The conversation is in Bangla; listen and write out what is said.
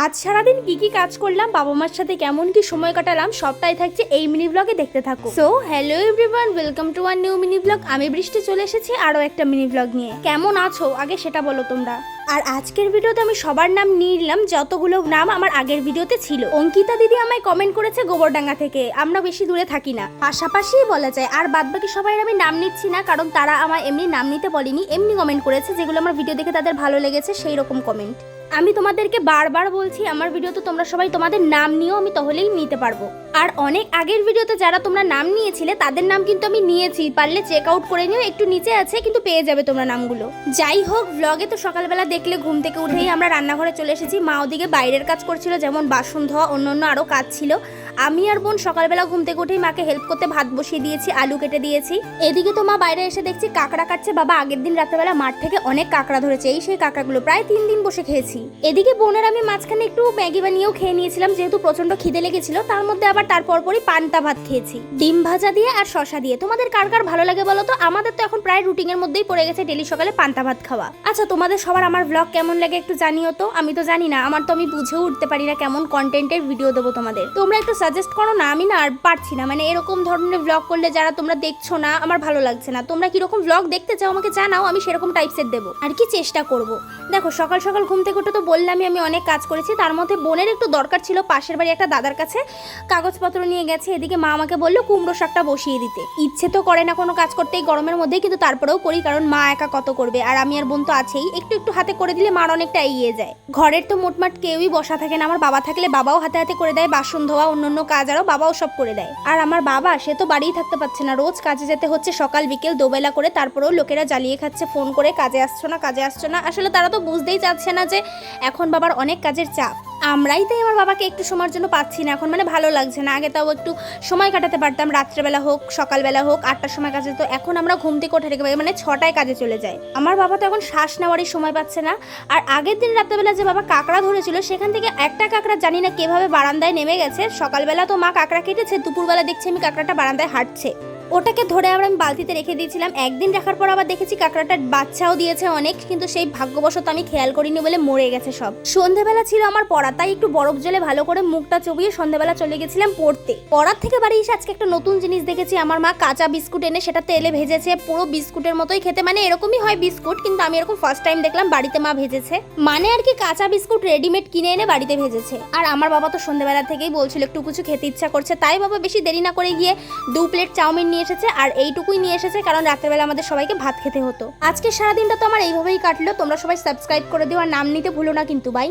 আজ সারাদিন কি কাজ করলাম, বাবা মার সাথে কেমন কি সময় কাটালাম, সবটাই থাকছে এই মিনি ব্লগে, দেখতে থাকো। So hello everyone, welcome to our new mini blog. আমি বৃষ্টি চলে এসেছি আরো একটা মিনি ব্লগ নিয়ে। কেমন আছো আগে সেটা বলো তোমরা। আর আজকের ভিডিওতে আমি সবার নাম নিয়ে নিলাম, যতগুলো নাম আমার আগের ভিডিওতে ছিল। অঙ্কিতা দিদি আমায় কমেন্ট করেছে গোবরডাঙ্গা থেকে, আমরা বেশি দূরে থাকি না, পাশাপাশি বলা যায়। আর বাদবাকি সবাই আমি নাম নিচ্ছি না, কারণ তারা আমার এমনি নাম নিতে বলেনি, এমনি কমেন্ট করেছে যেগুলো আমার ভিডিও দেখে তাদের ভালো লেগেছে, সেই রকম কমেন্ট। আমি তোমাদেরকে বারবার বলছি আমার ভিডিওতে তোমরা সবাই তোমাদের নাম নিও, আমি তাহলেই নিতে পারবো। আর অনেক আগের ভিডিওতে যারা তোমরা নাম নিয়েছিলে তাদের নাম কিন্তু আমি নিয়েছি, পারলে চেক আউট করে নিও, একটু নিচে আছে কিন্তু পেয়ে যাবে তোমরা নামগুলো। যাই হোক, ব্লগে তো সকালবেলা দেখলে ঘুম থেকে উঠেই আমরা রান্নাঘরে চলে এসেছি। মা ওদিকে বাইরের কাজ করছিল, যেমন বাসন ধোয়া, অন্য আরও কাজ ছিল। আমি আর বোন সকালবেলা ঘুম থেকে উঠেই মাকে হেল্প করতে ভাত বসিয়ে দিয়েছি, আলু কেটে দিয়েছি। এদিকে তো মা বাইরে এসে দেখছি কাঁকড়া কাটছে, বাবা আগের দিন রাত্রেবেলা মাঠ থেকে অনেক কাঁকড়া ধরেছে, এই সেই কাঁকড়াগুলো প্রায় 3 দিন বসে খেয়েছি। এদিকে বোনের আমি মাঝখানে একটু ম্যাগি বানিয়েও খেয়ে নিয়েছিলাম, যেহেতু প্রচন্ড খিদে লেগেছিল। তার মধ্যে আবার তারপরই পান্তা ভাত খেয়েছি, ডিম ভাজা দিয়ে আর শশা দিয়ে। তোমাদের কার কার ভালো লাগে বলো তো? আমাদের তো এখন প্রায় রুটিনের মধ্যেই পড়ে গেছে ডেলি সকালে পান্তা ভাত খাওয়া। আচ্ছা, তোমাদের সবার আমার ব্লগ কেমন লাগে একটু জানিও তো। আমি তো জানি না, আমার তো আমি বুঝেও উঠতে পারি না কেমন কন্টেন্টের ভিডিও দেবো তোমাদের। তোমরা একটু সাজেস্ট করো না, আমি না আর পারছি না, মানে এরকম ধরনের ব্লগ করলে যারা তোমরা দেখছো না, আমার ভালো লাগছে না। তোমরা কিরকম ব্লগ দেখতে চাও আমাকে জানাও, আমি সেরকম টাইপসের দেবো আর কি, চেষ্টা করব। দেখো সকাল সকাল ঘুম থেকে উঠে তো বললামই আমি অনেক কাজ করেছি, তার মধ্যে বোনের একটু দরকার ছিল, পাশের বাড়ি একটা দাদার কাছে কাগজপত্র নিয়ে গেছে। এদিকে মা আমাকে বললো কুমড়ো শাকটা বসিয়ে দিতে। ইচ্ছে তো করে না কোনো কাজ করতে এই গরমের মধ্যে, কিন্তু তারপরেও করি, কারণ মা একা কত করবে, আর আমি আর বোন তো আছেই। একটু একটু হাতে করে দিলে মার অনেকটা এগিয়ে যায়। ঘরের তো মোটমাট কেউই বসা থাকে না, আমার বাবা থাকলে বাবাও হাতে হাতে করে দেয়, বাসন ধোয়া অন্য কাজ আরও বাবাও সব করে দেয়। আর আমার বাবা সে তো বাড়িই থাকতে পারছে না, রোজ কাজে যেতে হচ্ছে সকাল বিকেল দুবেলা করে। তারপরেও লোকেরা জ্বালিয়ে খাচ্ছে ফোন করে, কাজে আসছো না কাজে আসছো না। আসলে তারা তো বুঝতেই চাচ্ছে না যে এখন বাবার অনেক কাজের চাপ। আমরাই তাই আমার বাবাকে একটু সময়ের জন্য পাচ্ছি না এখন, মানে ভালো লাগছে না। আগে তাও একটু সময় কাটাতে পারতাম, রাত্রেবেলা হোক সকালবেলা হোক, 8টার সময় কাজে। তো এখন আমরা ঘুম থেকে ওঠে রেখে মানে 6টায় কাজে চলে যায়। আমার বাবা তো এখন শ্বাস নেওয়ারই সময় পাচ্ছে না। আর আগের দিন রাত্রেবেলা যে বাবা কাঁকড়া ধরেছিল, সেখান থেকে একটা কাঁকড়া জানি না কিভাবে বারান্দায় নেমে গেছে। সকালবেলা তো মা কাঁকড়া কেটেছে, দুপুরবেলা দেখছি আমি কাঁকড়াটা বারান্দায় হাঁটছে। ওটাকে ধরে আবার আমি বালতিতে রেখে দিয়েছিলাম। একদিন রাখার পর আবার দেখেছি কাঁকড়াটার বাচ্চাও দিয়েছে অনেক, কিন্তু সেই ভাগ্যবশত আমি খেয়াল করিনি বলে মরে গেছে সব। সন্ধ্যেবেলা ছিল আমার পড়া, তাই একটু বরফ জলে ভালো করে মুখটা চবিয়ে সন্ধ্যেবেলা চলে গেছিলাম পড়তে। পড়ার থেকে বাড়ি এসে আজকে একটা নতুন জিনিস দেখেছি। আমার মা কাঁচা বিস্কুট এনে সেটা তেলে ভেজেছে, পুরো বিস্কুটের মতোই খেতে, মানে এরকমই হয় বিস্কুট, কিন্তু আমি এরকম ফার্স্ট টাইম দেখলাম বাড়িতে মা ভেজেছে। মানে আর কি কাঁচা বিস্কুট রেডিমেড কিনে এনে বাড়িতে ভেজেছে। আর আমার বাবা তো সন্ধ্যেবেলা থেকেই বলছিল একটু কিছু খেতে ইচ্ছা করছে, তাই বাবা বেশি দেরি না করে গিয়ে 2 প্লেট চাউমিন নিয়ে এসেছে, আর এইটুকুই নিয়ে এসেছে, কারণ রাত্রেবেলা আমাদের সবাইকে ভাত খেতে হতো। আজকে সারাদিনটা তো আমার এইভাবেই কাটলো। তোমরা সবাই সাবস্ক্রাইব করে দিও আর নাম নিতে ভুলো না কিন্তু, বাই।